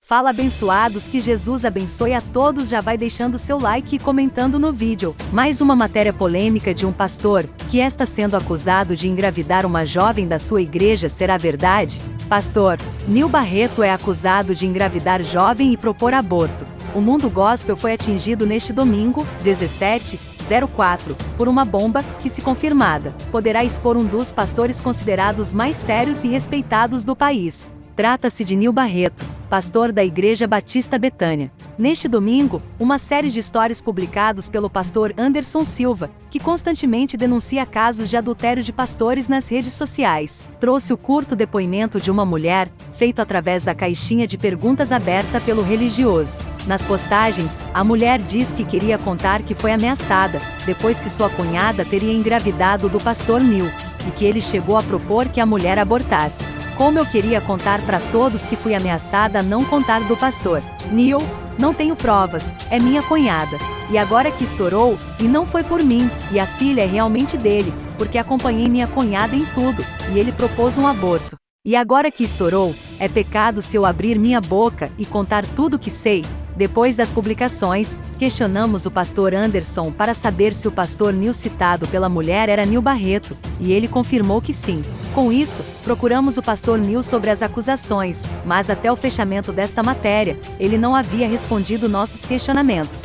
Fala, abençoados, que Jesus abençoe a todos. Já vai deixando seu like e comentando no vídeo. Mais uma matéria polêmica de um pastor, que está sendo acusado de engravidar uma jovem da sua igreja. Será verdade? Pastor Nil Barreto é acusado de engravidar jovem e propor aborto. O mundo gospel foi atingido neste domingo, 17/04, por uma bomba que, se confirmada, poderá expor um dos pastores considerados mais sérios e respeitados do país. Trata-se de Nil Barreto, pastor da Igreja Batista Betânia. Neste domingo, uma série de stories publicados pelo pastor Anderson Silva, que constantemente denuncia casos de adultério de pastores nas redes sociais, trouxe o curto depoimento de uma mulher, feito através da caixinha de perguntas aberta pelo religioso. Nas postagens, a mulher diz que queria contar que foi ameaçada, depois que sua cunhada teria engravidado do pastor Nil, e que ele chegou a propor que a mulher abortasse. Como eu queria contar para todos que fui ameaçada a não contar do pastor Nil, não tenho provas, é minha cunhada. E agora que estourou, e não foi por mim, e a filha é realmente dele, porque acompanhei minha cunhada em tudo, e ele propôs um aborto. E agora que estourou, é pecado se eu abrir minha boca e contar tudo que sei. Depois das publicações, questionamos o pastor Anderson para saber se o pastor Nil citado pela mulher era Nil Barreto, e ele confirmou que sim. Com isso, procuramos o pastor Nil sobre as acusações, mas até o fechamento desta matéria, ele não havia respondido nossos questionamentos.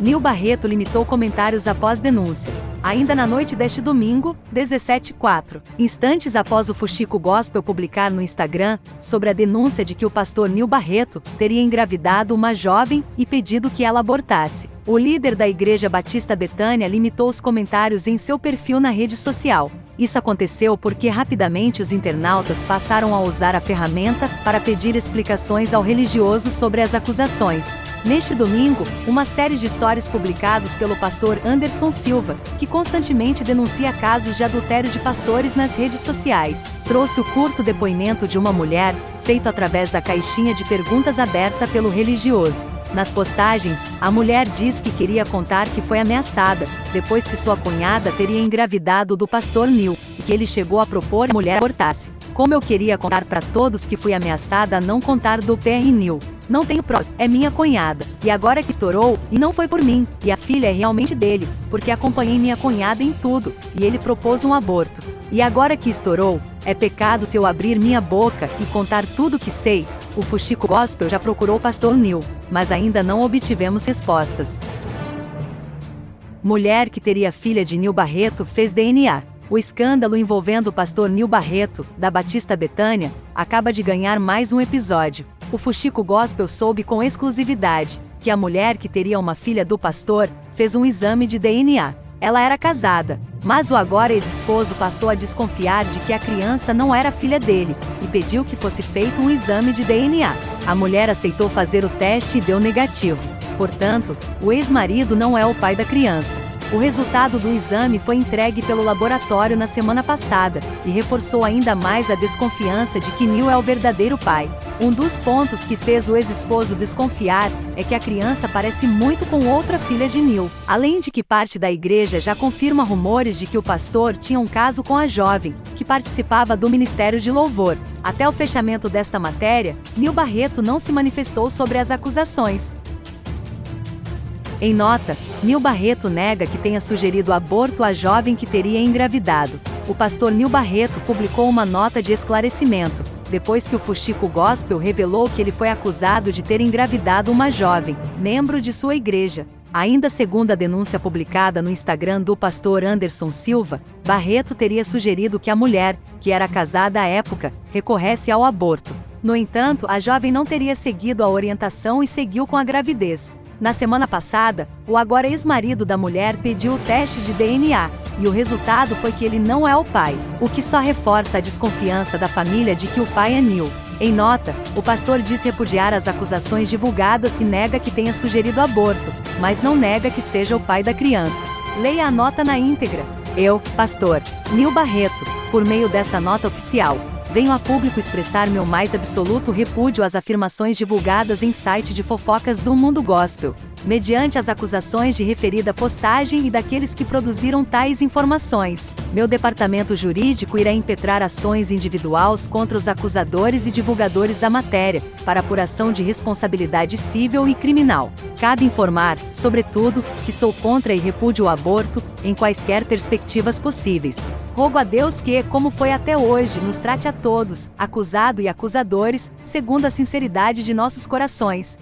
Nil Barreto limitou comentários após denúncia. Ainda na noite deste domingo, 17/04, instantes após o Fuxico Gospel publicar no Instagram sobre a denúncia de que o pastor Nil Barreto teria engravidado uma jovem e pedido que ela abortasse, o líder da Igreja Batista Betânia limitou os comentários em seu perfil na rede social. Isso aconteceu porque rapidamente os internautas passaram a usar a ferramenta para pedir explicações ao religioso sobre as acusações. Neste domingo, uma série de stories publicados pelo pastor Anderson Silva, que constantemente denuncia casos de adultério de pastores nas redes sociais, trouxe o curto depoimento de uma mulher, feito através da caixinha de perguntas aberta pelo religioso. Nas postagens, a mulher diz que queria contar que foi ameaçada, depois que sua cunhada teria engravidado do pastor Nil, e que ele chegou a propor que a mulher abortasse. Como eu queria contar para todos que fui ameaçada a não contar do Pr. Nil. Não tenho provas, é minha cunhada. E agora que estourou, e não foi por mim, e a filha é realmente dele, porque acompanhei minha cunhada em tudo, e ele propôs um aborto. E agora que estourou, é pecado se eu abrir minha boca e contar tudo que sei. O Fuxico Gospel já procurou o pastor Nil, mas ainda não obtivemos respostas. Mulher que teria filha de Nil Barreto fez DNA. O escândalo envolvendo o pastor Nil Barreto, da Batista Betânia, acaba de ganhar mais um episódio. O Fuxico Gospel soube com exclusividade que a mulher que teria uma filha do pastor fez um exame de DNA. Ela era casada, mas o agora ex-esposo passou a desconfiar de que a criança não era filha dele e pediu que fosse feito um exame de DNA. A mulher aceitou fazer o teste e deu negativo. Portanto, o ex-marido não é o pai da criança. O resultado do exame foi entregue pelo laboratório na semana passada e reforçou ainda mais a desconfiança de que Nil é o verdadeiro pai. Um dos pontos que fez o ex-esposo desconfiar é que a criança parece muito com outra filha de Nil. Além de que parte da igreja já confirma rumores de que o pastor tinha um caso com a jovem, que participava do ministério de louvor. Até o fechamento desta matéria, Nil Barreto não se manifestou sobre as acusações. Em nota, Nil Barreto nega que tenha sugerido aborto à jovem que teria engravidado. O pastor Nil Barreto publicou uma nota de esclarecimento, depois que o Fuxico Gospel revelou que ele foi acusado de ter engravidado uma jovem, membro de sua igreja. Ainda segundo a denúncia publicada no Instagram do pastor Anderson Silva, Barreto teria sugerido que a mulher, que era casada à época, recorresse ao aborto. No entanto, a jovem não teria seguido a orientação e seguiu com a gravidez. Na semana passada, o agora ex-marido da mulher pediu o teste de DNA, e o resultado foi que ele não é o pai, o que só reforça a desconfiança da família de que o pai é Nil. Em nota, o pastor diz repudiar as acusações divulgadas e nega que tenha sugerido aborto, mas não nega que seja o pai da criança. Leia a nota na íntegra. Eu, pastor Nil Barreto, por meio dessa nota oficial, venho a público expressar meu mais absoluto repúdio às afirmações divulgadas em site de fofocas do mundo gospel, mediante as acusações de referida postagem e daqueles que produziram tais informações. Meu departamento jurídico irá impetrar ações individuais contra os acusadores e divulgadores da matéria, para apuração de responsabilidade civil e criminal. Cabe informar, sobretudo, que sou contra e repúdio o aborto, em quaisquer perspectivas possíveis. Rogo a Deus que, como foi até hoje, nos trate a todos, acusado e acusadores, segundo a sinceridade de nossos corações.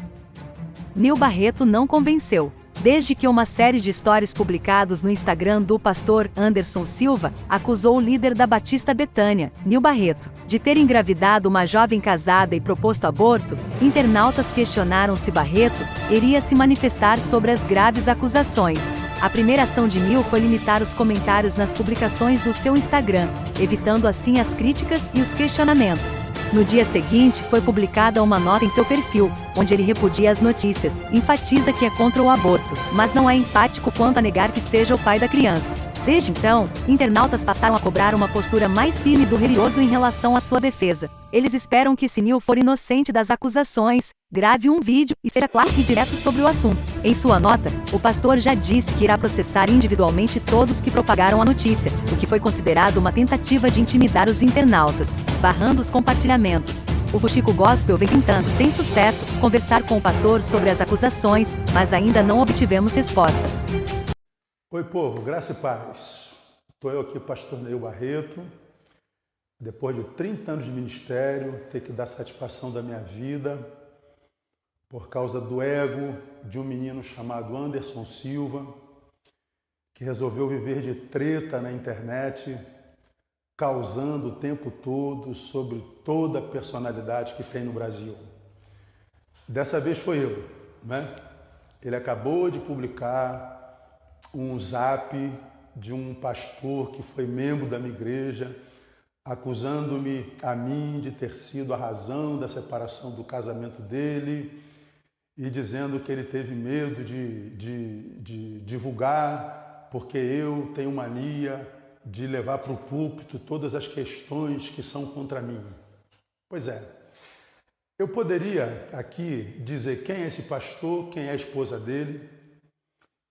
Nil Barreto não convenceu. Desde que uma série de stories publicados no Instagram do pastor Anderson Silva acusou o líder da Batista Betânia, Nil Barreto, de ter engravidado uma jovem casada e proposto aborto, internautas questionaram se Barreto iria se manifestar sobre as graves acusações. A primeira ação de Nil foi limitar os comentários nas publicações do seu Instagram, evitando assim as críticas e os questionamentos. No dia seguinte, foi publicada uma nota em seu perfil, onde ele repudia as notícias, enfatiza que é contra o aborto, mas não é enfático quanto a negar que seja o pai da criança. Desde então, internautas passaram a cobrar uma postura mais firme do religioso em relação à sua defesa. Eles esperam que, se Nil for inocente das acusações, grave um vídeo e seja claro e direto sobre o assunto. Em sua nota, o pastor já disse que irá processar individualmente todos que propagaram a notícia, o que foi considerado uma tentativa de intimidar os internautas, barrando os compartilhamentos. O Fuxico Gospel vem tentando, sem sucesso, conversar com o pastor sobre as acusações, mas ainda não obtivemos resposta. Oi, povo, graça e paz. Estou eu aqui, pastor Nil Barreto. Depois de 30 anos de ministério, ter que dar satisfação da minha vida por causa do ego de um menino chamado Anderson Silva, que resolveu viver de treta na internet, causando o tempo todo sobre toda a personalidade que tem no Brasil. Dessa vez foi eu, né? Ele acabou de publicar um zap de um pastor que foi membro da minha igreja, acusando-me a mim de ter sido a razão da separação do casamento dele e dizendo que ele teve medo de divulgar porque eu tenho mania de levar para o púlpito todas as questões que são contra mim. Pois é, eu poderia aqui dizer quem é esse pastor, quem é a esposa dele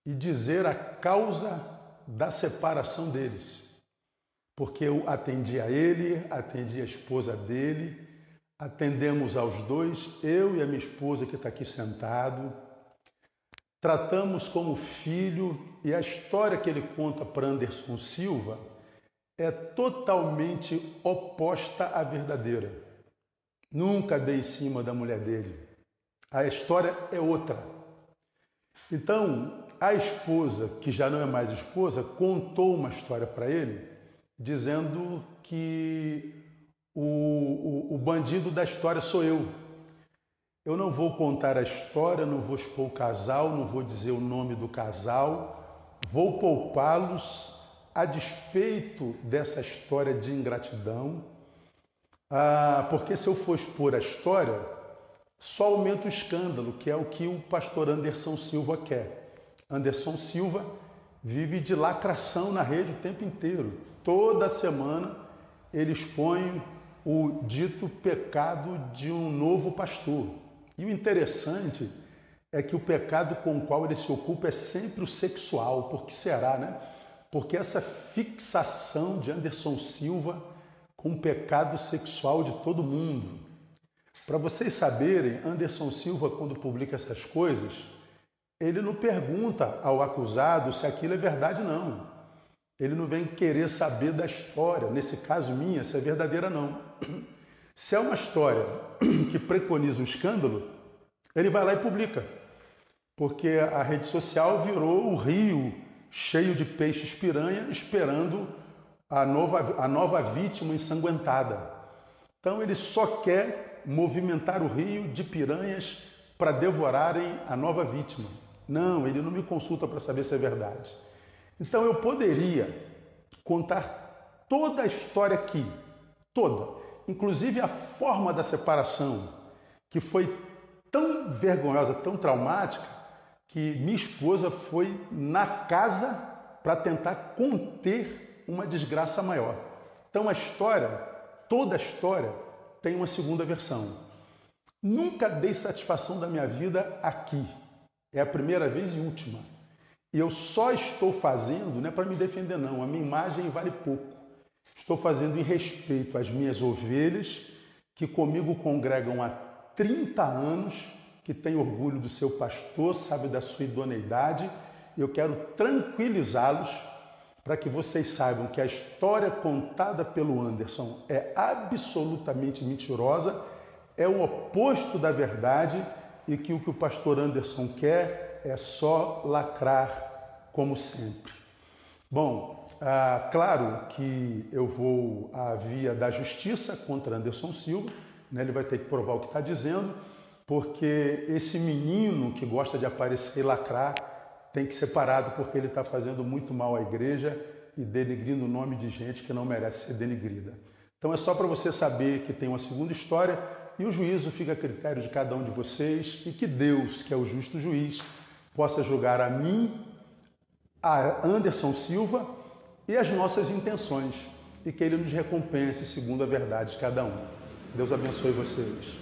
e dizer a causa da separação deles. Porque eu atendi a ele, atendi a esposa dele, atendemos aos dois, eu e a minha esposa que está aqui sentado, tratamos como filho e a história que ele conta para Anderson Silva é totalmente oposta à verdadeira. Nunca dei em cima da mulher dele. A história é outra. Então, a esposa, que já não é mais esposa, contou uma história para ele, dizendo que o bandido da história sou eu. Eu não vou contar a história, não vou expor o casal, não vou dizer o nome do casal, vou poupá-los a despeito dessa história de ingratidão, porque se eu for expor a história, só aumenta o escândalo, que é o que o pastor Anderson Silva quer. Anderson Silva vive de lacração na rede o tempo inteiro. Toda semana ele expõe o dito pecado de um novo pastor. E o interessante é que o pecado com o qual ele se ocupa é sempre o sexual. Por que será, né? Porque essa fixação de Anderson Silva com o pecado sexual de todo mundo. Para vocês saberem, Anderson Silva, quando publica essas coisas, ele não pergunta ao acusado se aquilo é verdade, não. Ele não vem querer saber da história, nesse caso minha, se é verdadeira, não. Se é uma história que preconiza um escândalo, ele vai lá e publica. Porque a rede social virou o rio cheio de peixes piranha, esperando a nova vítima ensanguentada. Então ele só quer movimentar o rio de piranhas para devorarem a nova vítima. Não, ele não me consulta para saber se é verdade. Então eu poderia contar toda a história aqui, toda, inclusive a forma da separação, que foi tão vergonhosa, tão traumática, que minha esposa foi na casa para tentar conter uma desgraça maior. Então a história, toda a história, tem uma segunda versão. Nunca dei satisfação da minha vida aqui. É a primeira vez e última. E eu só estou fazendo, não é para me defender não, a minha imagem vale pouco. Estou fazendo em respeito às minhas ovelhas, que comigo congregam há 30 anos, que têm orgulho do seu pastor, sabe da sua idoneidade. Eu quero tranquilizá-los para que vocês saibam que a história contada pelo Anderson é absolutamente mentirosa, é o oposto da verdade e que o pastor Anderson quer é só lacrar como sempre. Bom, claro que eu vou à via da justiça contra Anderson Silva, né? Ele vai ter que provar o que está dizendo, porque esse menino que gosta de aparecer e lacrar tem que ser parado, porque ele está fazendo muito mal à igreja e denegrindo o nome de gente que não merece ser denigrida. Então é só para você saber que tem uma segunda história e o juízo fica a critério de cada um de vocês e que Deus, que é o justo juiz, possa julgar a mim, a Anderson Silva e as nossas intenções e que Ele nos recompense segundo a verdade de cada um. Deus abençoe vocês.